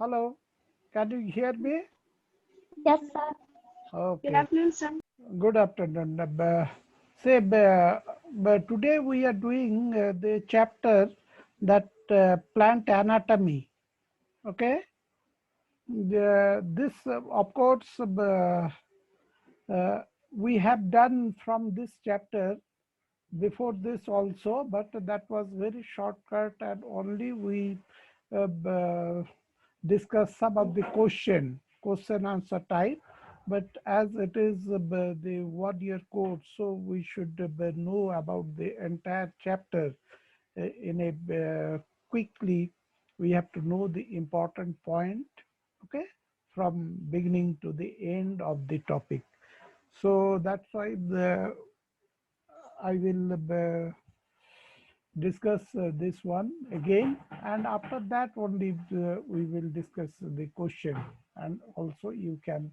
Hello, can you hear me? Yes, sir. Good Okay, afternoon, sir. good afternoon. But today we are doing the chapter that plant anatomy. Okay, this of course uh, we have done from this chapter before this also, but that was very shortcut and only we discuss some of the question answer type. But as it is the 1 year course, so we should know about the entire chapter in a quickly. We have to know the important point, okay, from beginning to the end of the topic. So that's why I will discuss this one again, and after that only we will discuss the question, and also you can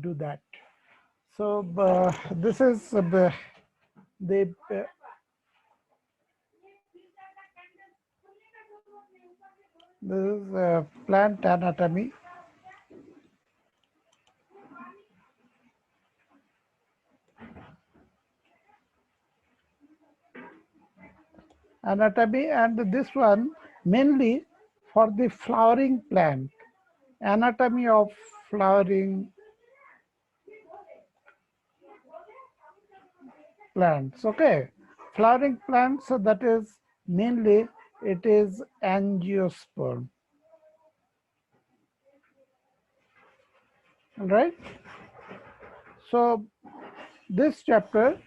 do that. So this is the this is plant anatomy. And this one mainly for the flowering plant, anatomy of flowering plants. Okay, flowering plants, so that is mainly it is angiosperm. All right, so this chapter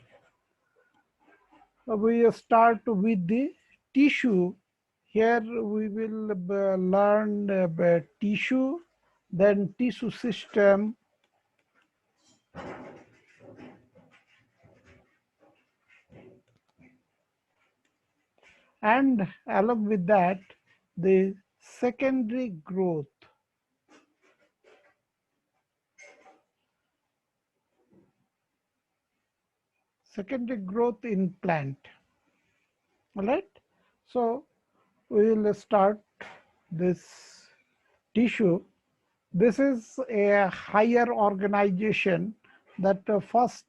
we start with the tissue. Here we will learn about tissue, then tissue system, and along with that the secondary growth. Secondary growth in plant. All right, so we will start this tissue. This is a higher organization. That first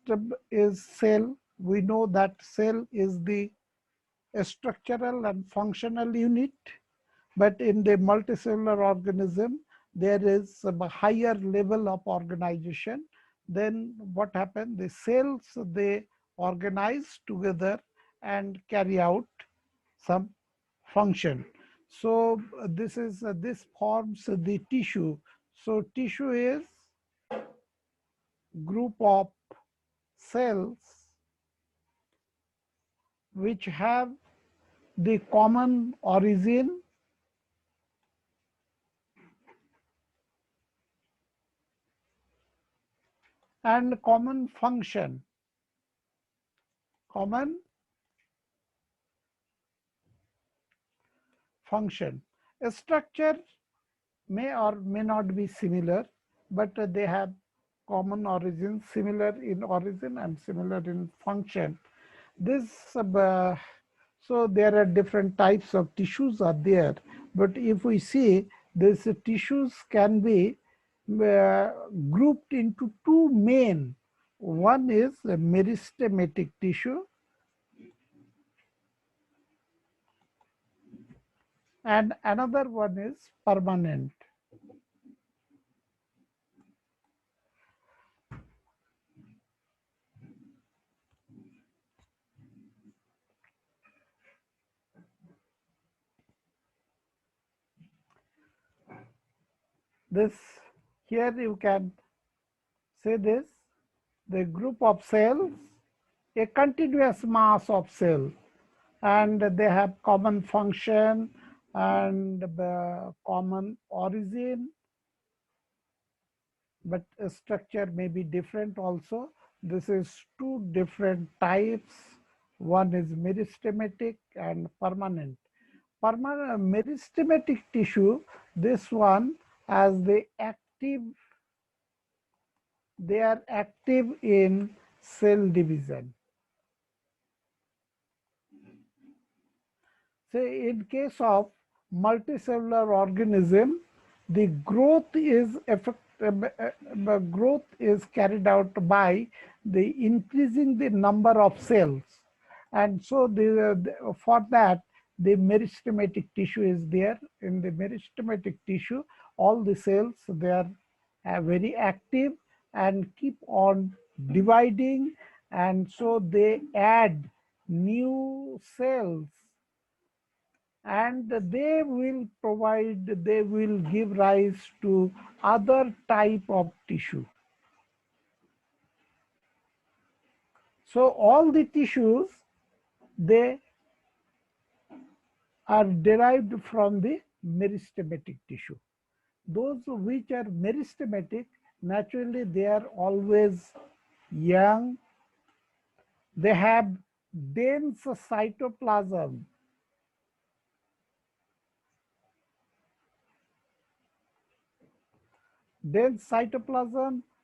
is cell. We know that cell is the structural and functional unit, but in the multicellular organism there is a higher level of organization. Then what happened, the cells, they organize together and carry out some function. So this forms the tissue. So tissue is group of cells which have the common origin and common function. Common function. A structure may or may not be similar, but they have common origin, similar in origin and similar in function. This so there are different types of tissues are there, but if we see, these tissues can be grouped into two main. One is a meristematic tissue and another one is permanent. This here you can say this, the group of cells, a continuous mass of cells, and they have common function and common origin, but structure may be different also. This is two different types. One is meristematic and permanent. Permanent meristematic tissue, this one as the active, they are active in cell division. Say in case of multicellular organism, the growth is growth is carried out by the increasing the number of cells, and so for that the meristematic tissue is there. In the meristematic tissue, all the cells, they are very active and keep on dividing, and so they add new cells, and they will give rise to other type of tissue. So all the tissues, they are derived from the meristematic tissue. Those which are meristematic, naturally they are always young, they have dense cytoplasm,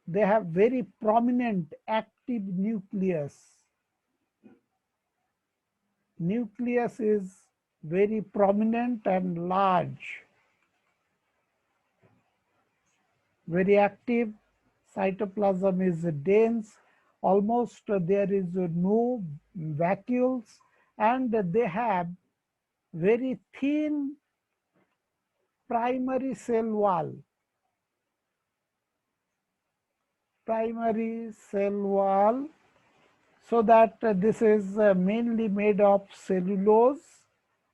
they have very prominent active nucleus. Nucleus is very prominent and large, very active. Cytoplasm is dense, almost there is no vacuoles, and they have very thin primary cell wall. Primary cell wall, so that this is mainly made of cellulose,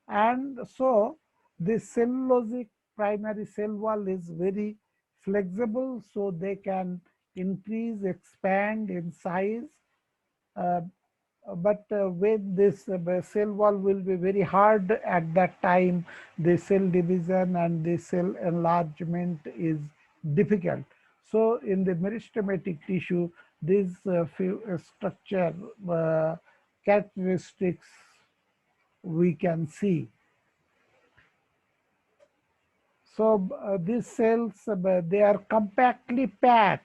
and so this cellulosic primary cell wall is very flexible, so they can increase, expand in size. Uh, but when this cell wall will be very hard at that time, the cell division and the cell enlargement is difficult. So in the meristematic tissue, these few structure characteristics we can see. So these cells, they are compactly packed,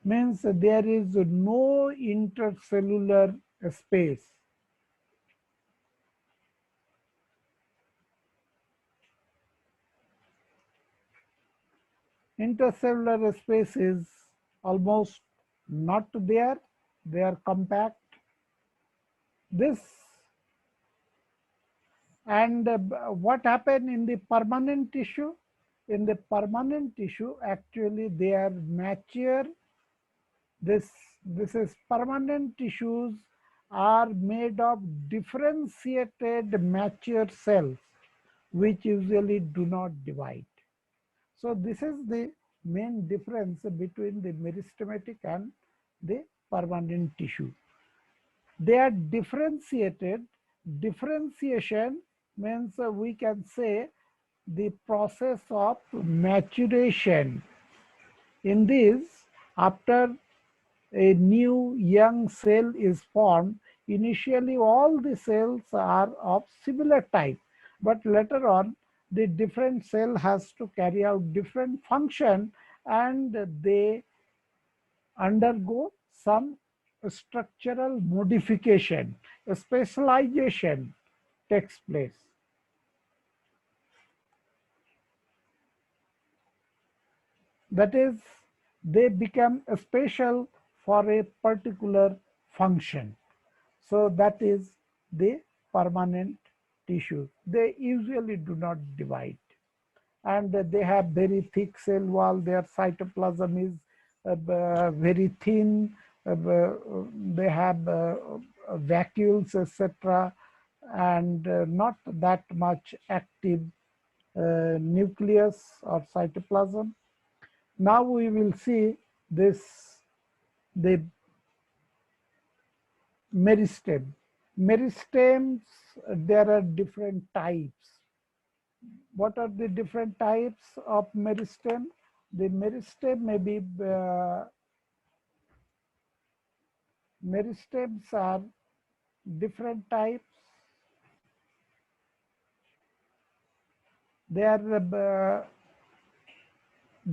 means there is no intercellular space. Intercellular space is almost not there, they are compact. This, and what happened in the permanent tissue? In the permanent tissue, actually they are mature. This is permanent tissues are made of differentiated mature cells which usually do not divide. So this is the main difference between the meristematic and the permanent tissue. They are differentiated. Differentiation means we can say the process of maturation. In this, after a new young cell is formed, initially all the cells are of similar type, but later on the different cell has to carry out different function, and they undergo some structural modification, a specialization takes place. That is, they become special for a particular function. So that is the permanent tissue. They usually do not divide, and they have very thick cell wall. Their cytoplasm is very thin. They have vacuoles, etc., and not that much active nucleus or cytoplasm. Now we will see this, the meristem. Meristems, there are different types. What are the different types of meristem? The meristem may be, meristems are different types. They are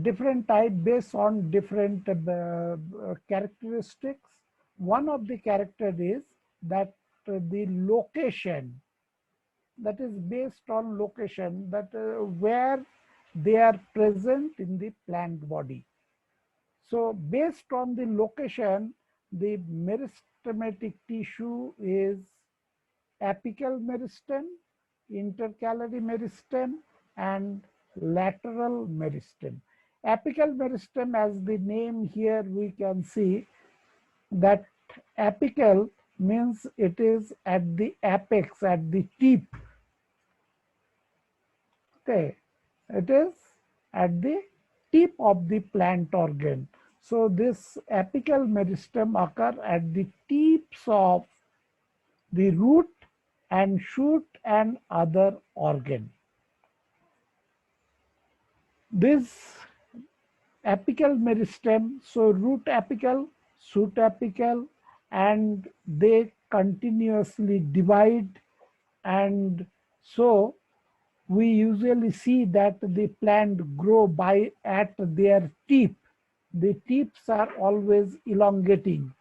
different type based on different characteristics. One of the character is that the location, that is based on location, that where they are present in the plant body. So based on the location, the meristematic tissue is apical meristem, intercalary meristem, and lateral meristem. Apical meristem, as the name here we can see that apical means it is at the apex, at the tip. Okay, it is at the tip of the plant organ. So this apical meristem occur at the tips of the root and shoot and other organ. This apical meristem, so root apical, shoot apical, and they continuously divide, and so we usually see that the plant grow by at their tip. The tips are always elongating.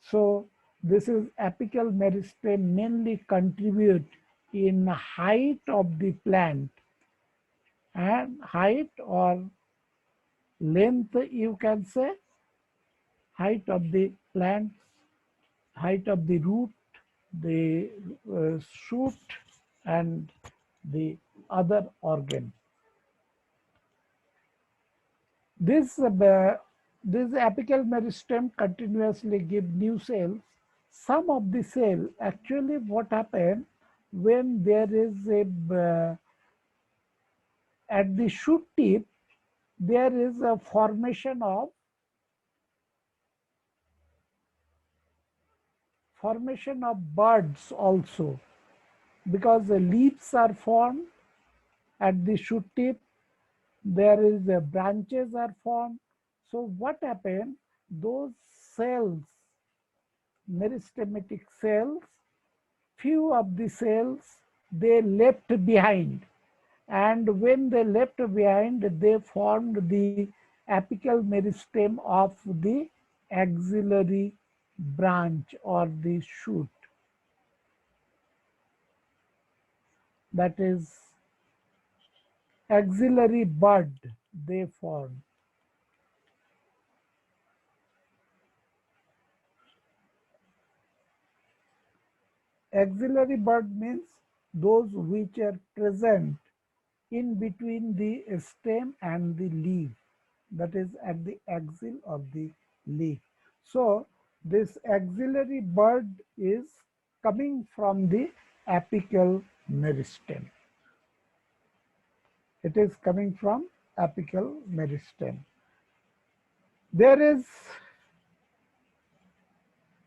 So this is apical meristem mainly contribute in height of the plant, and height or length you can say, height of the plants, height of the root, the shoot, and the other organ. This apical meristem continuously give new cells. Some of the cell actually what happen when there is a at the shoot tip there is a formation of buds also, because the leaves are formed at the shoot tip, there is branches are formed. So what happened, those cells, meristematic cells, few of the cells they left behind, and when they left behind they formed the apical meristem of the axillary branch or the shoot, that is axillary bud they form. Axillary bud means those which are present in between the stem and the leaf, that is at the axil of the leaf. So this axillary bud is coming from the apical meristem. It is coming from apical meristem. There is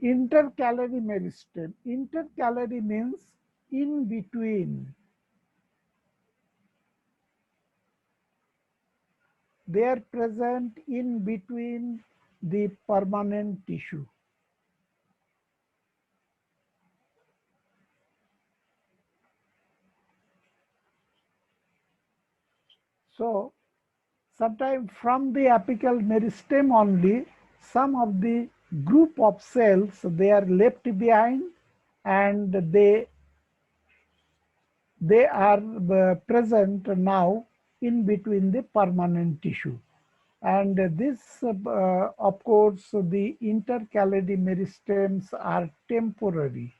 intercalorie meristem. Intercalorie means in between. They are present in between the permanent tissue. So sometimes from the apical meristem only, some of the group of cells they are left behind, and they are present now in between the permanent tissue. And this, of course, the intercalorie meristems are temporary.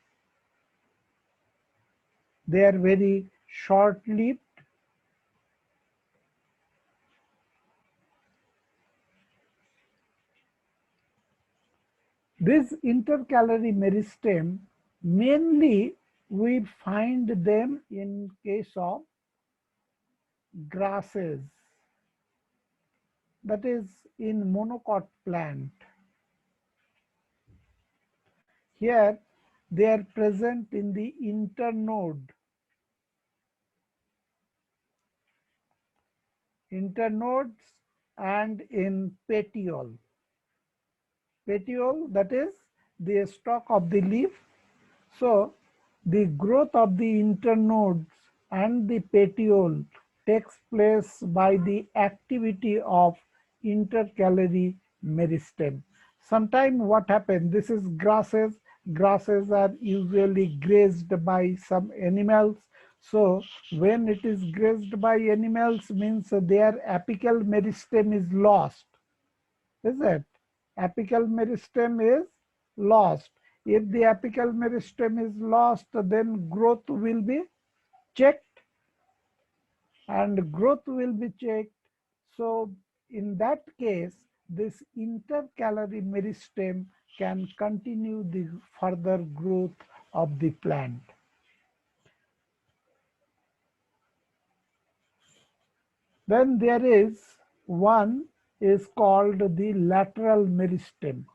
They are very short-lived. This intercalorie meristem, mainly we find them in case of grasses, that is in monocot plant. Here they are present in the internodes and in petiole. Petiole, that is the stalk of the leaf. So the growth of the internodes and the petiole takes place by the activity of intercalorie meristem. Sometimes what happens, this is grasses. Grasses are usually grazed by some animals. So when it is grazed by animals means their apical meristem is lost. Is it? Apical meristem is lost. If the apical meristem is lost, then growth will be checked, and growth will be checked. So in that case, this intercalorie meristem can continue the further growth of the plant. Then there is one is called the lateral meristem.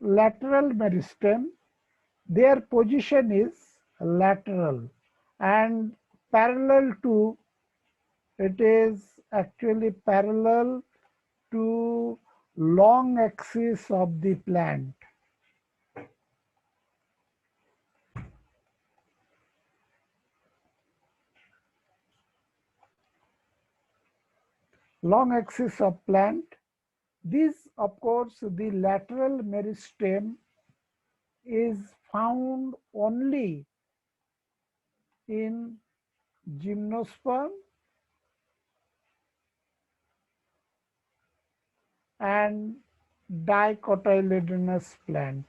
Lateral meristem, their position is lateral and parallel to, it is actually parallel to long axis of the plant. Long axis of plant. This, of course, the lateral meristem is found only in gymnosperm and dicotyledonous plant.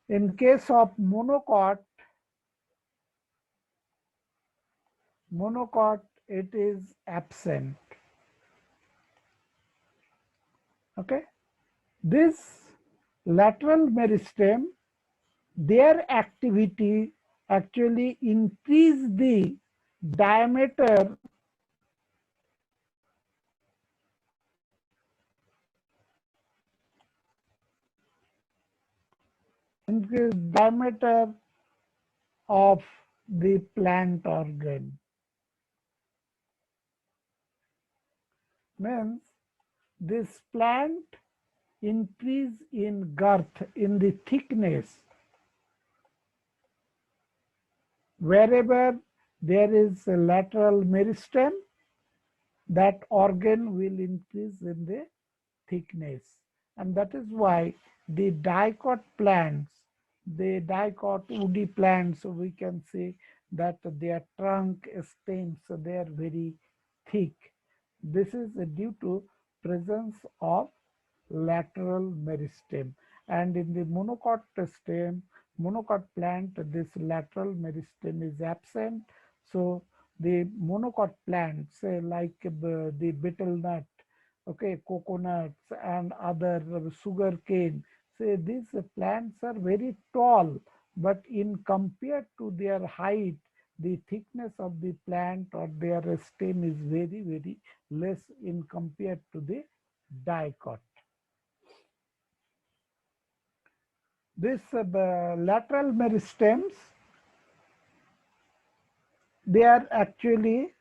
In case of monocot, it is absent. Okay, this lateral meristem, their activity actually increase the diameter of the plant organ. Means this plant increase in girth, in the thickness. Wherever there is a lateral meristem, that organ will increase in the thickness. And that is why the dicot plants, the dicot woody plants, we can say that their trunk stems, they are very thick. This is due to presence of lateral meristem. And in the monocot plant, this lateral meristem is absent. So the monocot plants, say like the betel nut, okay, coconuts and other sugar cane, say these plants are very tall, but in compared to their height, the thickness of the plant or their stem is very less in compared to the dicot. This lateral meristems, they are actually,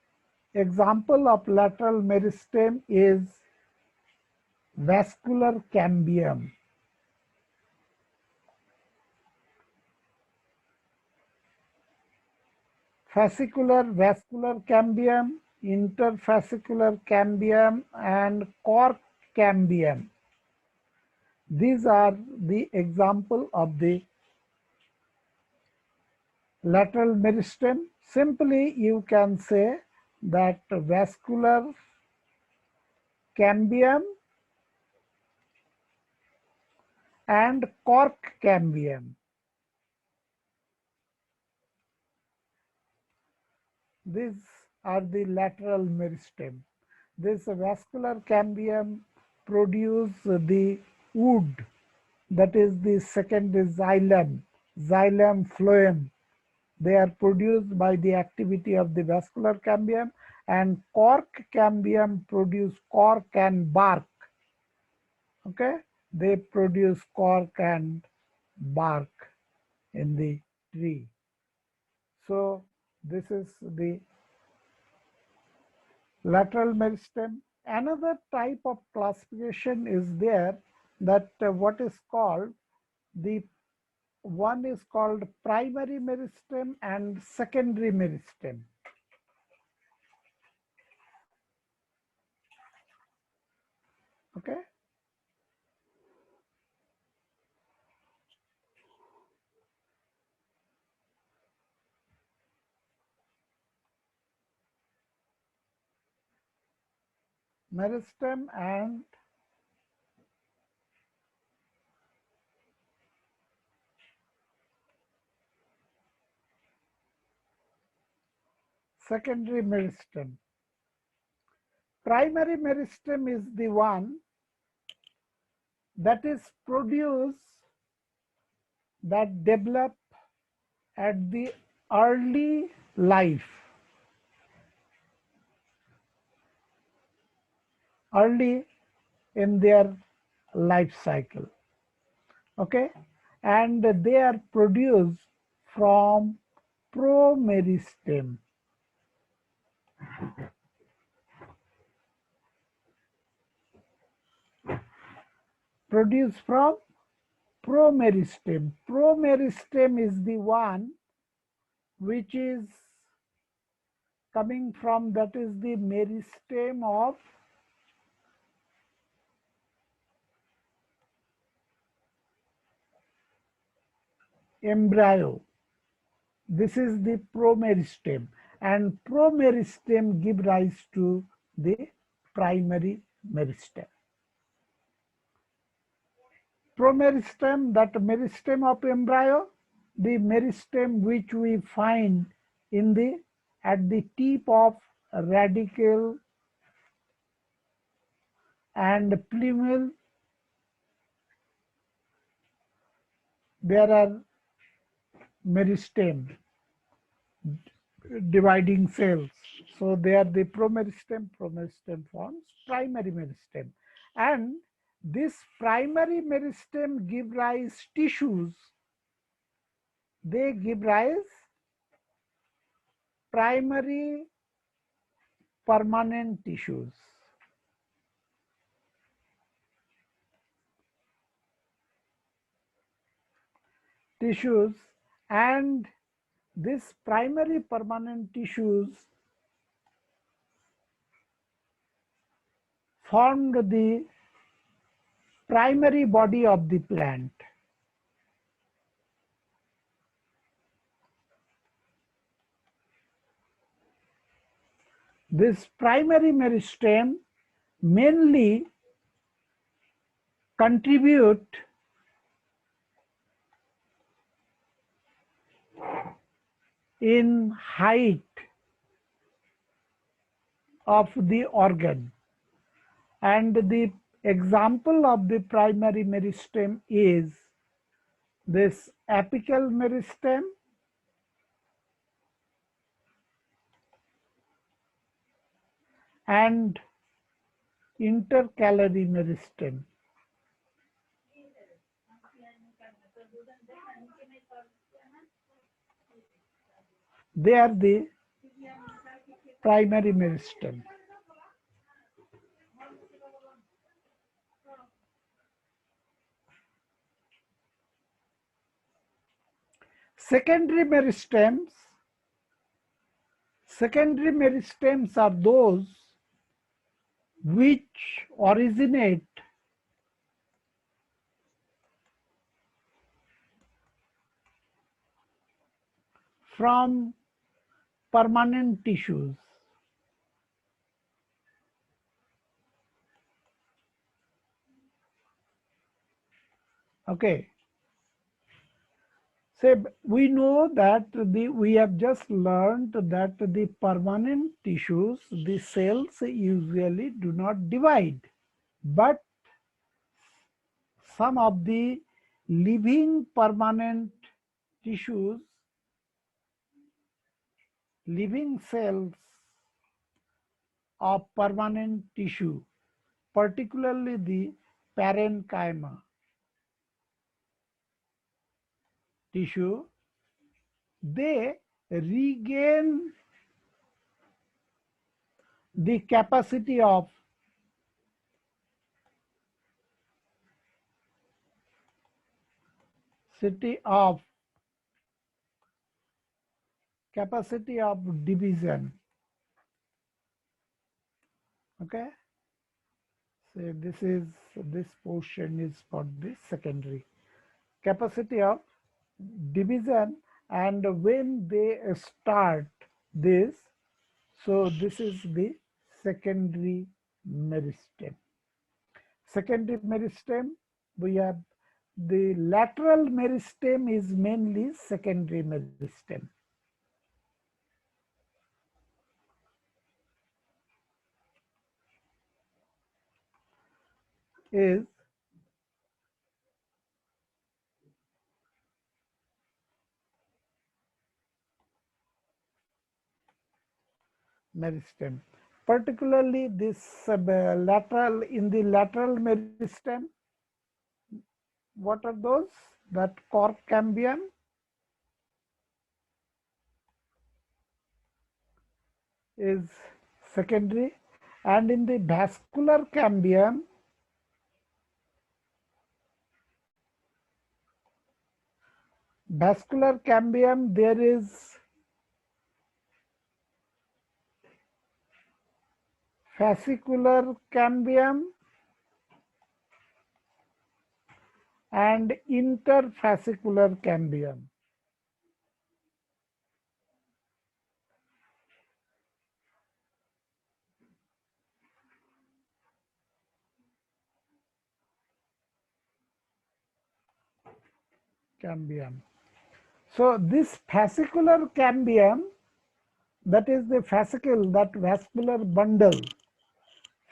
example of lateral meristem is vascular cambium. Vascular cambium, interfascicular cambium, and cork cambium. These are the example of the lateral meristem. Simply you can say that vascular cambium and cork cambium. These are the lateral meristem. This vascular cambium produce the wood, that is the second is xylem, xylem phloem. They are produced by the activity of the vascular cambium, and cork cambium produce cork and bark. Okay, they produce cork and bark in the tree. So this is the lateral meristem. Another type of classification is there, that what is called The one is called primary meristem and secondary meristem. Okay. Meristem and secondary meristem. Primary meristem is the one that is produced, that develop at the early life, early in their life cycle. Okay, and they are produced from promeristem. Produced from promeristem. Promeristem is the one which is coming from, that is the meristem of embryo. This is the promeristem, and promeristem give rise to the primary meristem. Promeristem, that meristem of embryo, the meristem which we find in the at the tip of radicle and plumule. There are meristem dividing cells. So they are the promeristem. Promeristem forms primary meristem. And this primary meristem give rise tissues. They give rise primary permanent tissues. And this primary permanent tissues formed the primary body of the plant. This primary meristem mainly contribute in height of the organ, and the example of the primary meristem is this apical meristem and intercalorie meristem. They are the primary meristem. Secondary meristems are those which originate from permanent tissues. Okay. Say, we know that we have just learned that the permanent tissues, the cells usually do not divide, but some of the living permanent tissues, living cells of permanent tissue, particularly the parenchyma tissue, they regain the capacity of capacity of division. Okay, so this portion is for the secondary capacity of division, and when they start this, so this is the secondary meristem. Secondary meristem, we have the lateral meristem is mainly secondary meristem. Is meristem. Particularly this lateral, in the lateral meristem, what are those? That cork cambium is secondary, and in the vascular cambium, there is fascicular cambium and interfascicular cambium. So this fascicular cambium, that is the fascicle, that vascular bundle.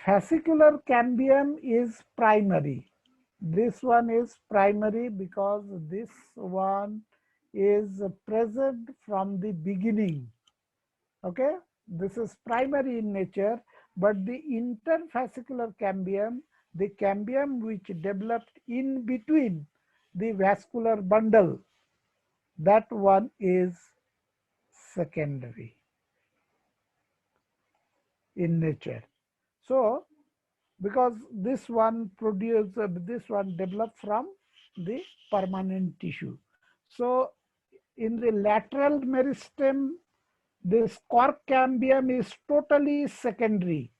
Fascicular cambium is primary. This one is primary because this one is present from the beginning. Okay, this is primary in nature, but the interfascicular cambium, the cambium which developed in between the vascular bundle, that one is secondary in nature. So because this one developed from the permanent tissue. So in the lateral meristem, this cork cambium is totally secondary.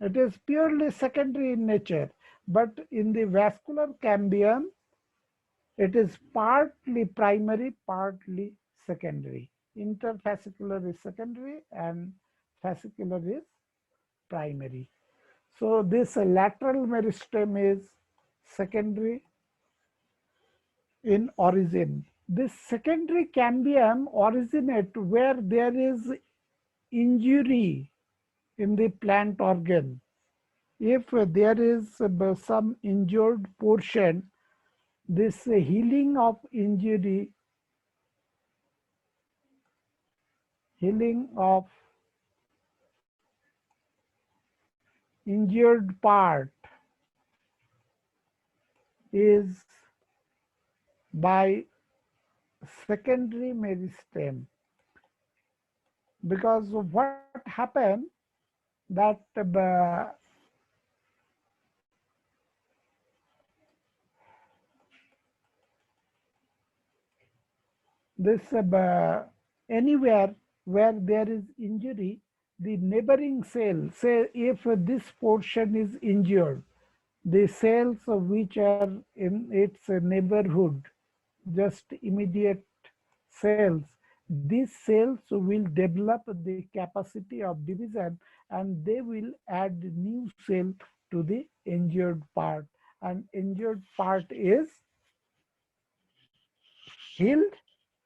It is purely secondary in nature, but in the vascular cambium, it is partly primary, partly secondary. Interfascicular is secondary and fascicular is primary. So this lateral meristem is secondary in origin. This secondary cambium originate where there is injury in the plant organ. If there is some injured portion, this healing of injury, healing of injured part is by secondary meristem, because what happened that this anywhere where there is injury, the neighboring cell, say if this portion is injured, the cells which are in its neighborhood, just immediate cells, these cells will develop the capacity of division and they will add new cell to the injured part, and injured part is healed,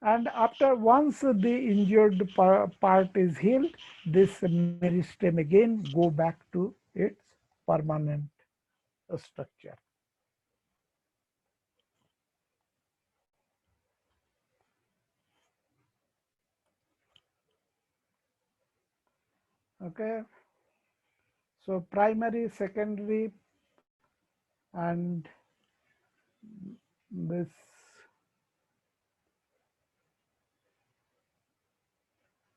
and after once the injured part is healed, this meristem again go back to its permanent structure. Okay, so primary, secondary, and this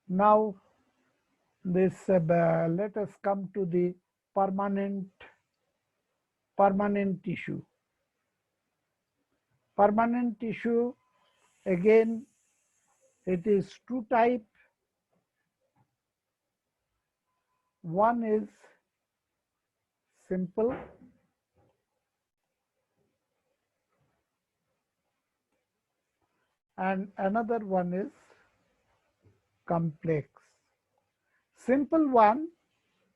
now this let us come to the permanent tissue. Permanent tissue, again, it is two type. One is simple and another one is complex. Simple one,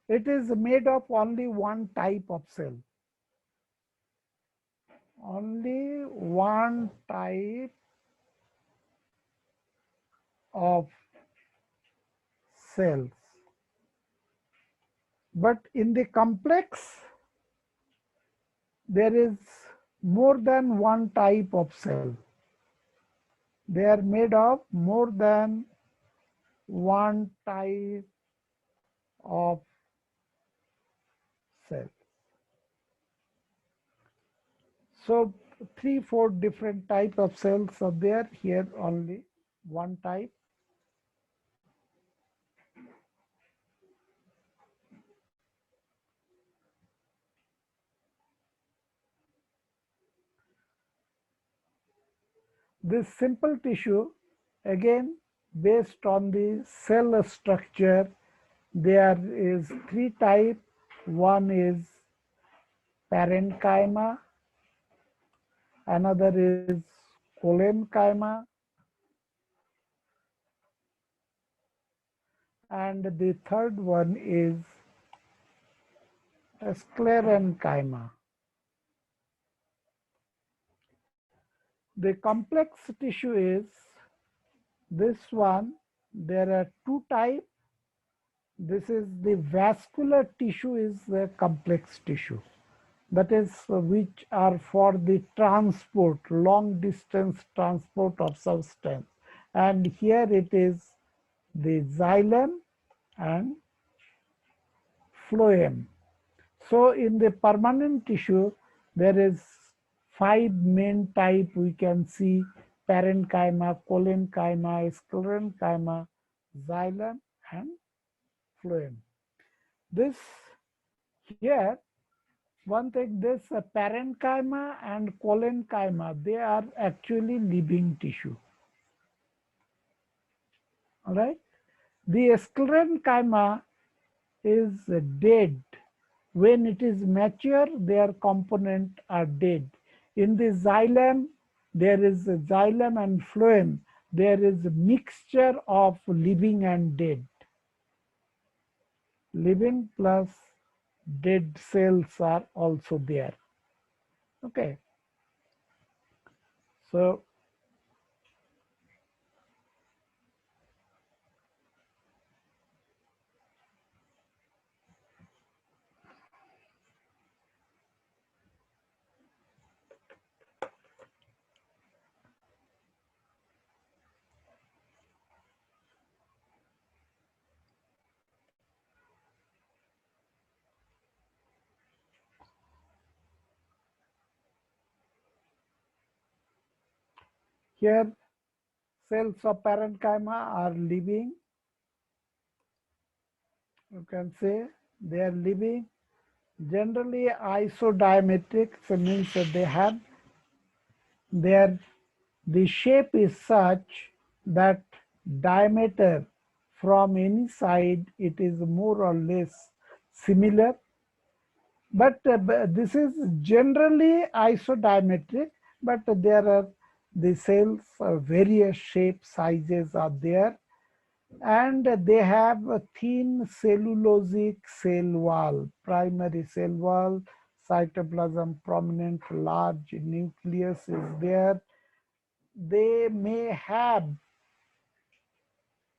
it is made of only one type of cell. Only one type of cells. But in the complex, there is more than one type of cell. They are made of more than one type of cell. So 3-4 different type of cells are there. Here only one type. This simple tissue, again based on the cell structure, there is three type. One is parenchyma, another is Chlorine, and the third one is Escalanchyma. The complex tissue is this one. There are two types. This is the vascular tissue is the complex tissue. That is which are for the transport, long distance transport of substance. And here it is the xylem and phloem. So in the permanent tissue, there is 5 main type we can see: parenchyma, Chlorine, Escalanchyma, xylem and phloem. This here, one thing, this parenchyma and Chlorine, they are actually living tissue. All right. The Escalanchyma is dead. When it is mature, their components are dead. In the xylem, there is xylem and phloem. There is a mixture of living and dead. Living plus dead cells are also there. Okay. So here cells of parenchyma are living. You can say they are living. Generally isodiametric, so means that they have their the shape is such that diameter from any side it is more or less similar, but this is generally isodiametric, but there are the cells various shape sizes are there, and they have a thin cellulosic cell wall, primary cell wall, cytoplasm prominent, large nucleus is there. They may have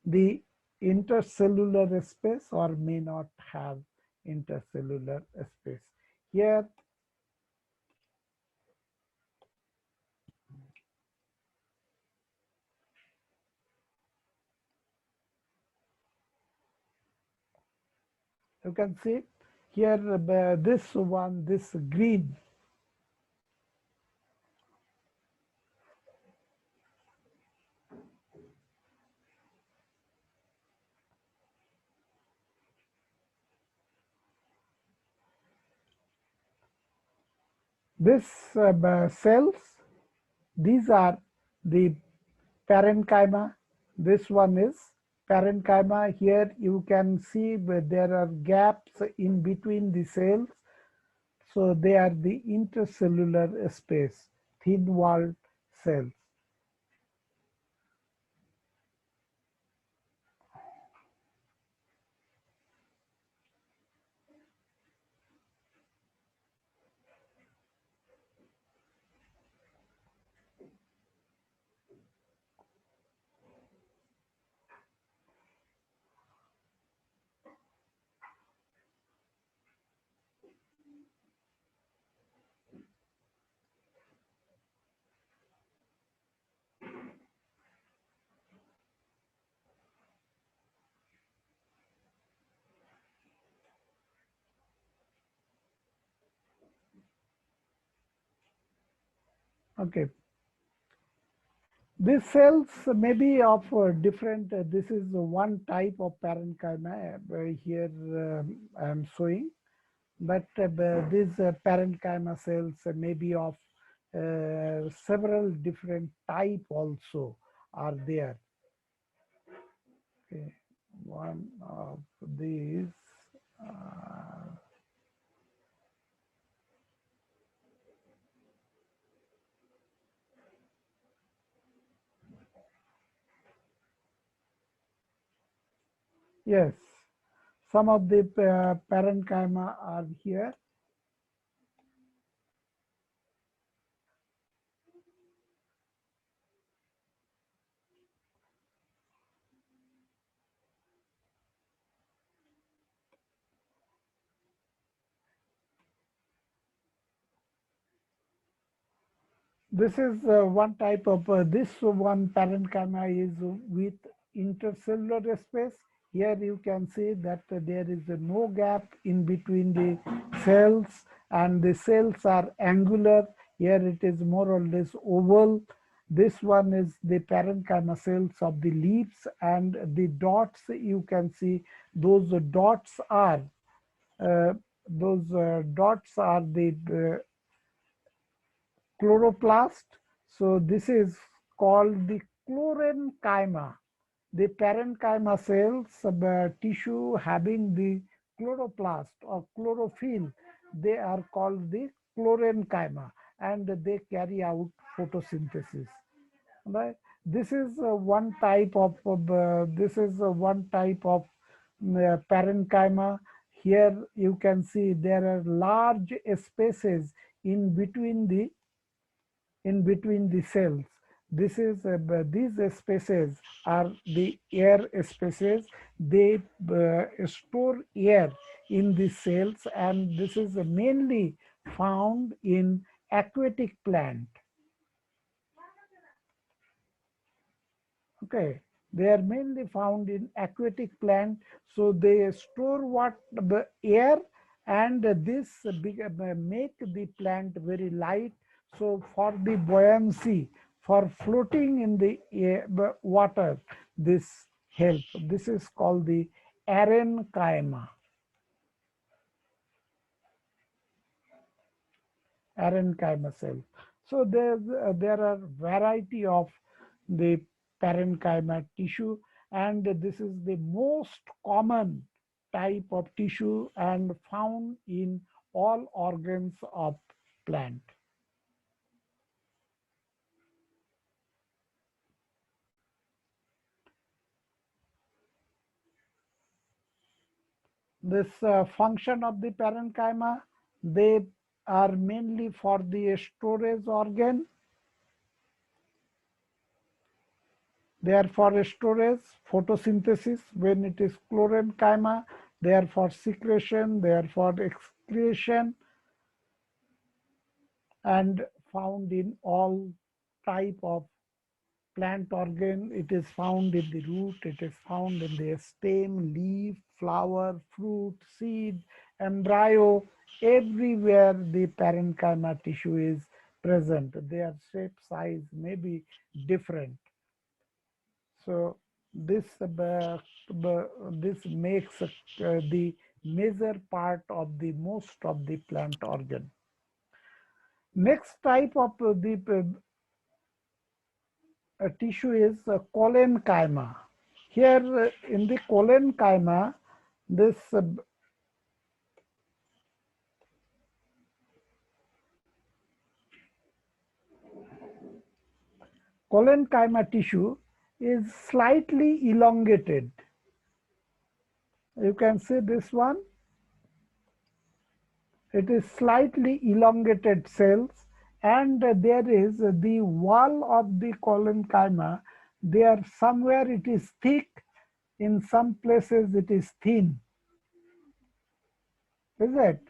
the intercellular space or may not have intercellular space. Here you can see here this one, this green. This cells, These are the parenchyma. This one is parenchyma. Here you can see where there are gaps in between the cells. So they are the intercellular space, thin-walled cells. Okay. These cells may be of different, this is one type of parenchyma here I am showing, but these parenchyma cells may be of several different type also are there. Okay. One of these uh, yes, some of the parenchyma are here. This is one type of, this one parenchyma is with intercellular space. Here you can see that there is no gap in between the cells and the cells are angular. Here it is more or less oval. This one is the parenchyma cells of the leaves, and the dots you can see, those dots are uh, the chloroplast. So this is called the chlorenchyma. The parenchyma cells, tissue having the chloroplast or chlorophyll, they are called the chlorenchyma, and they carry out photosynthesis. Right? This is one type of parenchyma. Here you can see there are large spaces in between the cells. This is these spaces are the air spaces. They store air in the cells, and this is mainly found in aquatic plant. Okay, they are mainly found in aquatic plant. So they store what the air, and this make the plant very light. So for the buoyancy, for floating in the air, water, this help. This is called the parenchyma. Parenchyma cell. So there are variety of the parenchyma tissue, and this is the most common type of tissue and found in all organs of plant. This function of the parenchyma, they are mainly for the storage organ. They are for storage, photosynthesis when it is chlorenchyma. They are for secretion, they are for excretion, and found in all type of plant organ. It is found in the root, it is found in the stem, leaf, flower, fruit, seed, embryo. Everywhere the parenchyma tissue is present. Their shape, size may be different. So this this makes the major part of the most of the plant organ. Next type of the tissue is Chlorine. Here in the Chlorine, this Chlorine tissue is slightly elongated. You can see this one. It is slightly elongated cells, and there is the wall of the Chlorine. There somewhere it is thick, in some places it is thin. Is it?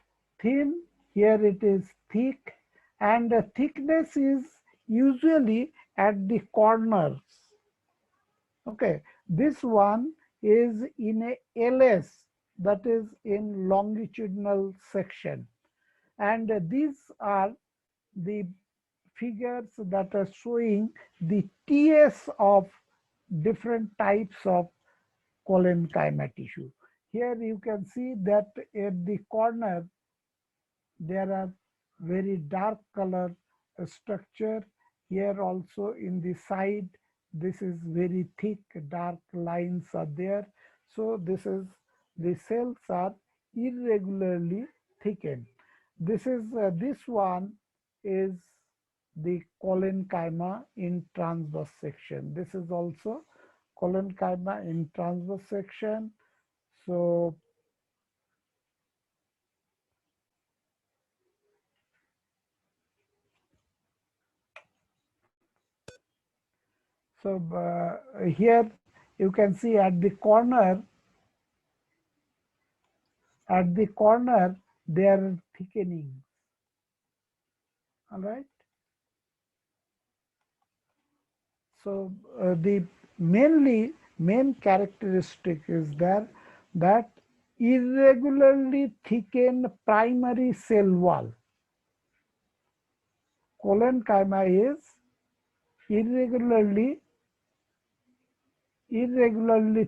Thin, here it is thick, and the thickness is usually at the corners. Okay, this one is in a LS, that is in longitudinal section. And these are the figures that are showing the TS of different types of Chlorine tissue. Here you can see that at the corner there are very dark color structure. Here also in the side, this is very thick, dark lines are there. So this is, the cells are irregularly thickened. This one is the Chlorine in transverse section. This is also Chlorine in transverse section. So here you can see at the corner they are thickening. All right. So the main characteristic is that irregularly thickened primary cell wall. Chlorine is irregularly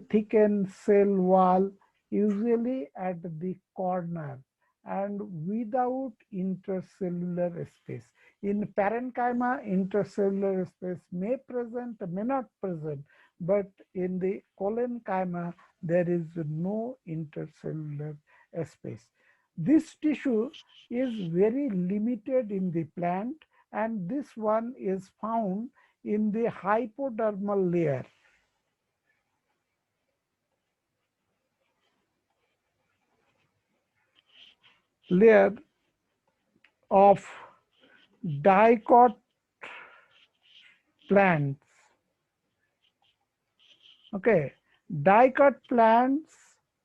thickened cell wall, usually at the corner and without intercellular space. In parenchyma, intercellular space may present, may not present, but in the Chlorine there is no intercellular space. This tissue is very limited in the plant, and this one is found in the hypodermal layer of dicot plants. Okay, dicot plants,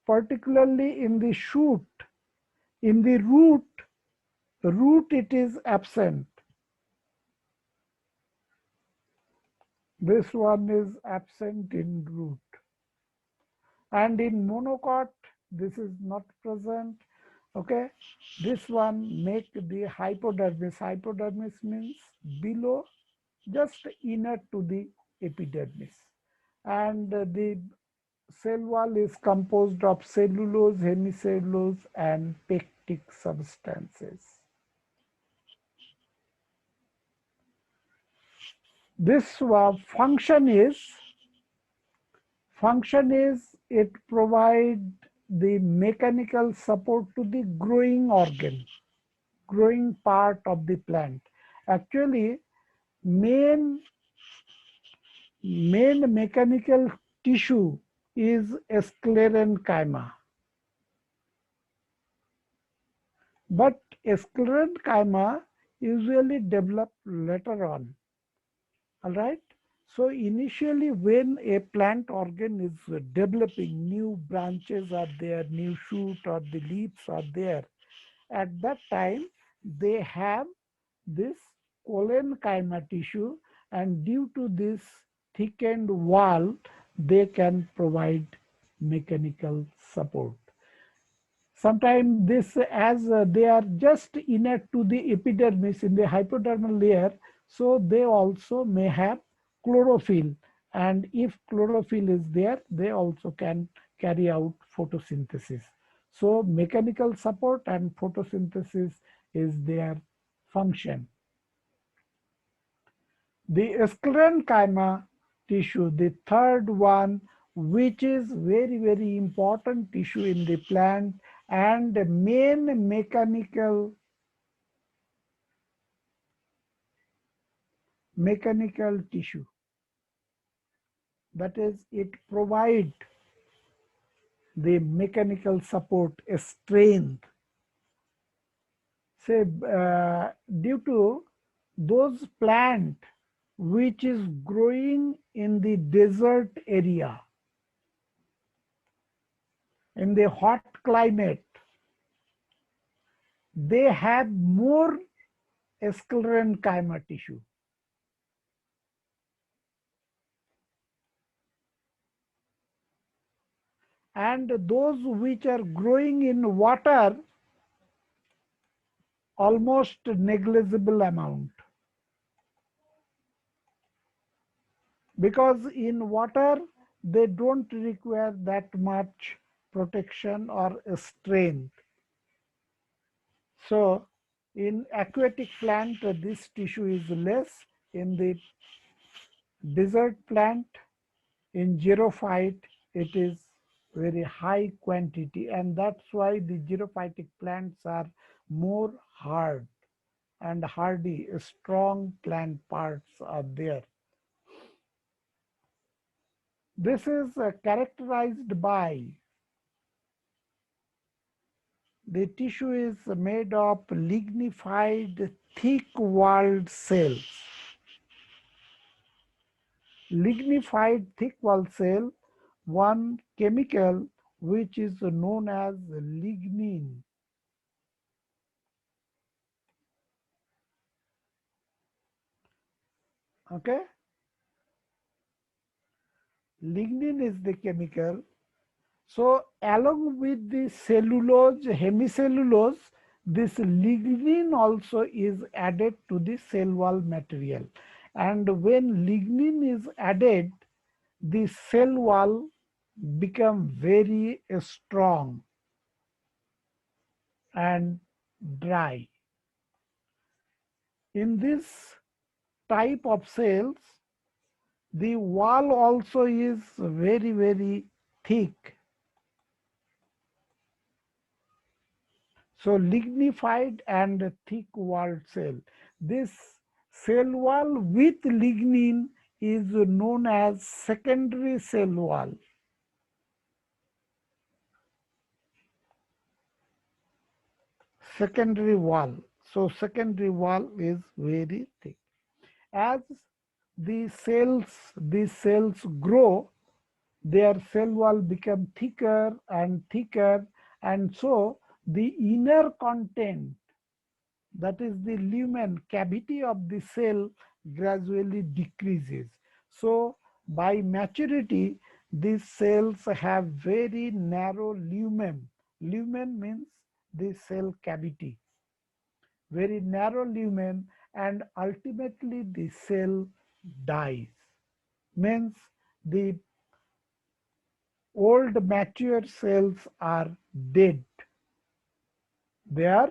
particularly in the shoot, in the root it is absent. This one is absent in root. And in monocot, this is not present. Okay, this one make the hypodermis. Hypodermis means below, just inner to the epidermis. And the cell wall is composed of cellulose, hemicellulose, and pectic substances. This function is it provide the mechanical support to the growing organ, growing part of the plant. Actually, main mechanical tissue is Escalanchyma. But Escalanchyma usually develop later on. All right. So initially when a plant organ is developing, new branches are there, new shoot or the leaves are there. At that time, they have this Chlorine tissue, and due to this thickened wall, they can provide mechanical support. Sometimes this, as they are just inner to the epidermis in the hypodermal layer, so they also may have chlorophyll. And if chlorophyll is there, they also can carry out photosynthesis. So mechanical support and photosynthesis is their function. The Escalanchyma tissue, the third one, which is very important tissue in the plant and main mechanical tissue. That is, it provides the mechanical support, strength. Say, due to those plant which is growing in the desert area, in the hot climate, they have more Escalanchyma tissue. And those which are growing in water, almost negligible amount. Because in water, they don't require that much protection or strength. So in aquatic plant, this tissue is less. In the desert plant, in xerophyte, it is very high quantity, and that's why the xerophytic plants are more hard and hardy, strong plant parts are there. This is characterized by the tissue is made of lignified thick-walled cells. Lignified thick-walled cell, one chemical which is known as lignin. Okay, lignin is the chemical. So along with the cellulose, hemicellulose, this lignin also is added to the cell wall material. And when lignin is added, the cell wall become very strong and dry. In this type of cells, the wall also is very thick. So lignified and thick walled cell. This cell wall with lignin is known as secondary cell wall. Secondary wall. So secondary wall is very thick. As these cells grow, their cell wall become thicker and thicker, and so the inner content, that is the lumen cavity of the cell, gradually decreases. So by maturity, these cells have very narrow lumen. Lumen means the cell cavity, very narrow lumen, and ultimately the cell dies. Means the old mature cells are dead. They are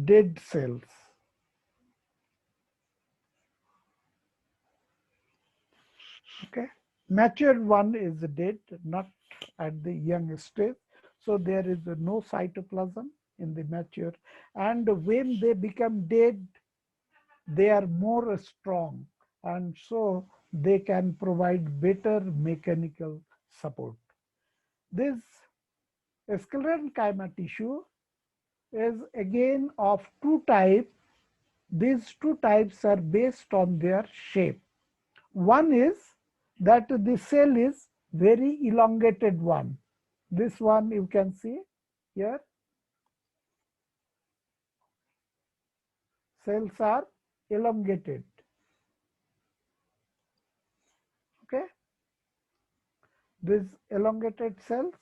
dead cells. Okay, matured one is dead, not at the young stage. So there is no cytoplasm in the mature, and when they become dead, they are more strong, and so they can provide better mechanical support. This sclerenchyma tissue is again of two types. These two types are based on their shape. One is that the cell is very elongated one. This one you can see here. Cells are elongated. Okay. These elongated cells,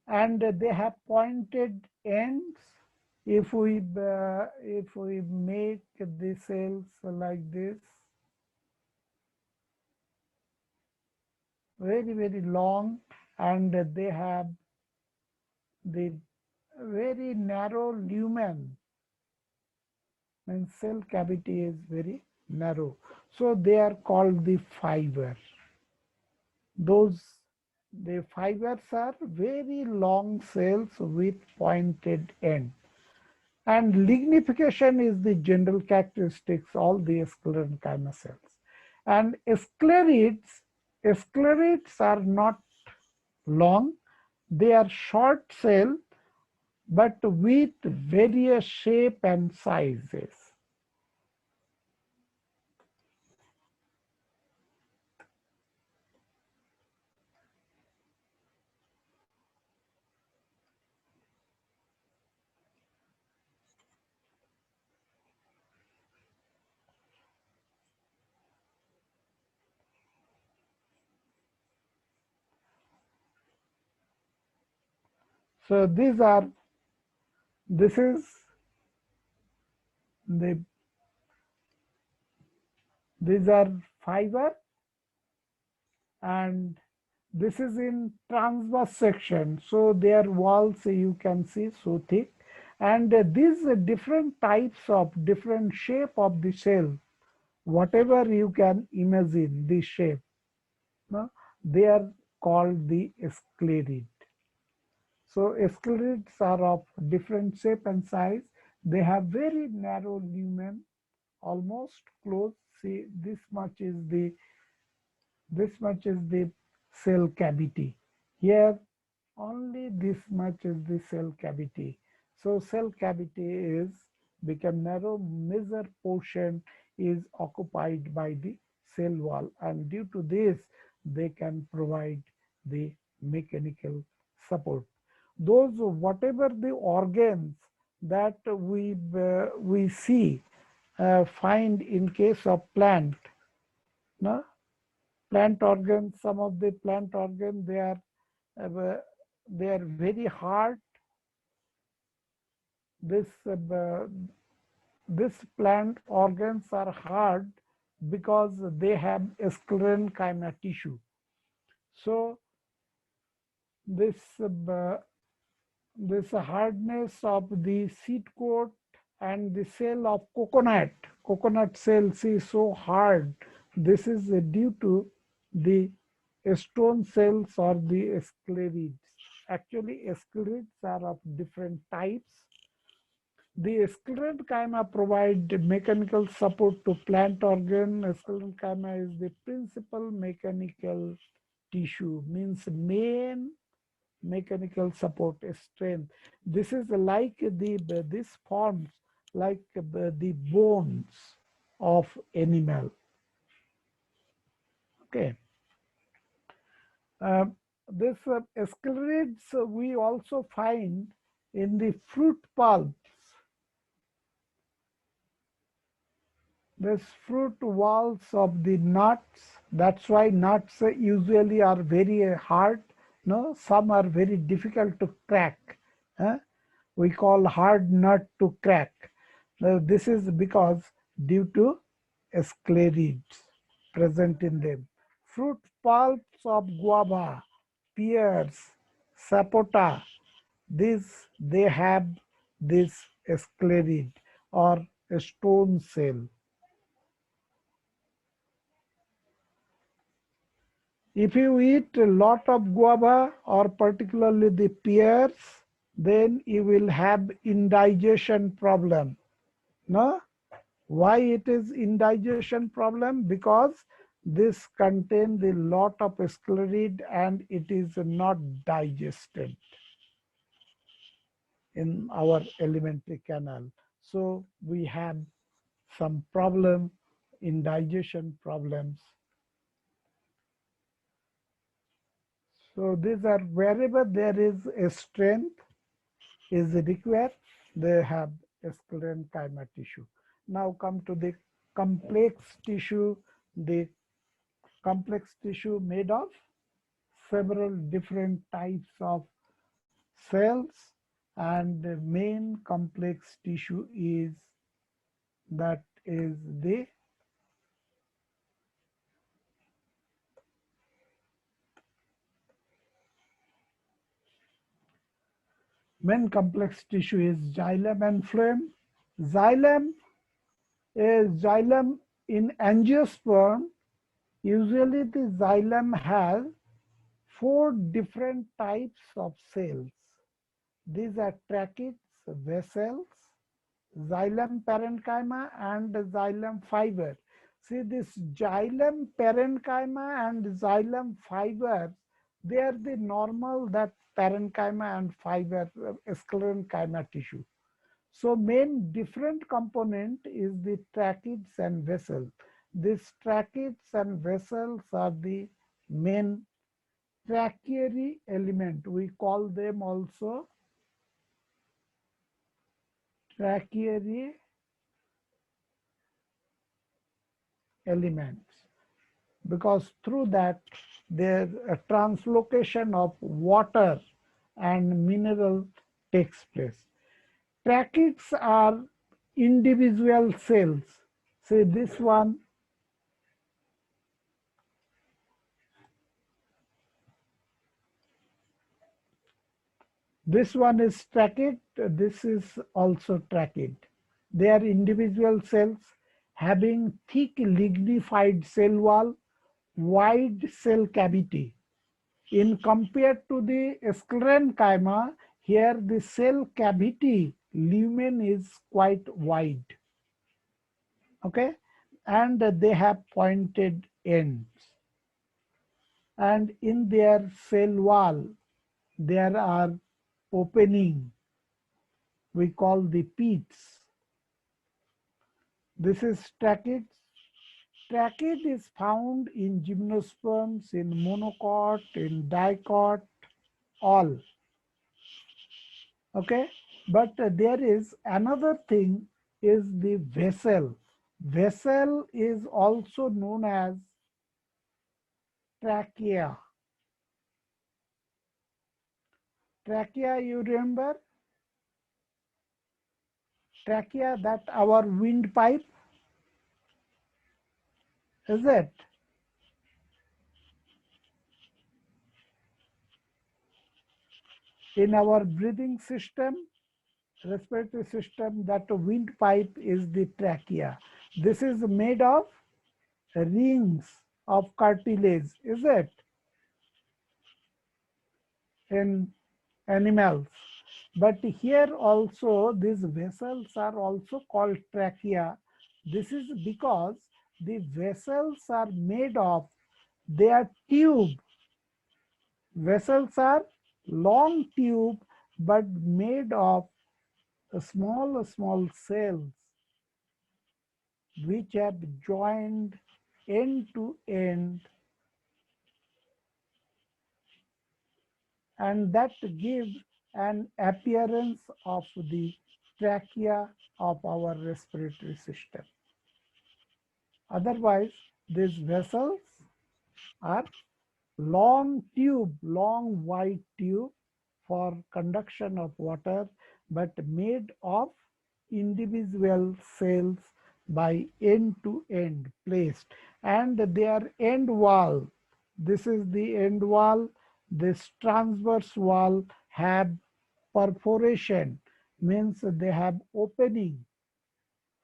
and they have pointed ends. If we make the cells like this, very long, and they have the very narrow lumen, means cell cavity is very narrow. So they are called the fiber. Those the fibers are very long cells with pointed end. And lignification is the general characteristics all the sclerenchyma cells. And sclerids are not long, they are short cell but with various shape and sizes. So this is the these are fiber, and this is in transverse section, so their walls you can see so thick, and these different types of different shape of the cell, whatever you can imagine the shape, no? They are called the sclerid. So sclerids are of different shape and size. They have very narrow lumen, almost close. See, this much is the cell cavity. Here only this much is the cell cavity. So cell cavity is become narrow, major portion is occupied by the cell wall, and due to this they can provide the mechanical support. Those whatever the organs that we see find in case of plant, no? Plant organs, some of the plant organs uh, they are very hard. This this plant organs are hard because they have sclerenchyma tissue. So this this hardness of the seed coat and the cell of coconut cells is so hard. This is due to the stone cells or the sclerids. Actually sclerids are of different types. The sclerenchyma provide mechanical support to plant organ. Sclerenchyma is the principal mechanical tissue, means main mechanical support strength. This is like this forms like the bones of animal. Okay. Uh, this sclerids we also find in the fruit pulp. This fruit walls of the nuts. That's why nuts usually are very hard. No, some are very difficult to crack. Huh? We call hard nut to crack. Now, this is because due to sclerids present in them. Fruit pulps of guava, pears, sapota, these they have this sclerid or a stone cell. If you eat a lot of guava or particularly the pears, then you will have indigestion problem. No? Why it is indigestion problem? Because this contains a lot of sclerid and it is not digested in our alimentary canal. So we have some problem, indigestion problems. So these are wherever there is a strength is required, they have sclerenchyma tissue. Now come to the complex tissue. The complex tissue made of several different types of cells, and the main complex tissue is that is the Main complex tissue is xylem and phloem. Xylem is xylem in angiosperm. Usually the xylem has 4 different types of cells. These are tracheids, vessels, xylem parenchyma and xylem fiber. See, this xylem parenchyma and xylem fiber, they are the normal that parenchyma and fiber escalanchyma tissue. So main different component is the tracheids and vessels. These tracheids and vessels are the main tracheary element. We call them also tracheary elements, because through that there a translocation of water and mineral takes place. Tracheids are individual cells. See this one, this one is tracheid, this is also tracheid. They are individual cells having thick lignified cell wall, wide cell cavity. In compared to the Escalanchyma, here the cell cavity lumen is quite wide. Okay, and they have pointed ends. And in their cell wall, there are opening. We call the pits. This is tracheid. Tracheid is found in gymnosperms, in monocot, in dicot, all. Okay, but there is another thing is the vessel. Vessel is also known as trachea. Trachea, you remember? Trachea, that our windpipe, is it? In our breathing system, respiratory system, that windpipe is the trachea. This is made of rings of cartilage, is it? In animals. But here also these vessels are also called trachea. This is because the vessels are made of, they are tube. Vessels are long tube but made of small cells which have joined end to end, and that gives an appearance of the trachea of our respiratory system. Otherwise, these vessels are long tube, long wide tube for conduction of water, but made of individual cells by end to end placed, and their end wall, this is the end wall, this transverse wall have perforation, means they have opening.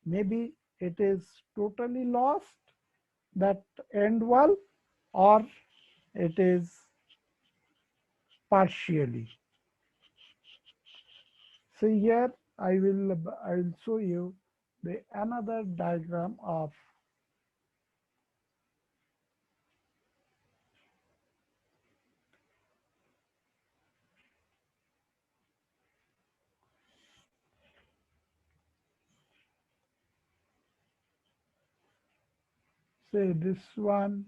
Maybe it is totally lost, that end wall, or it is partially. See here, I will show you the another diagram of, say this one.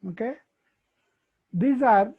Okay, these are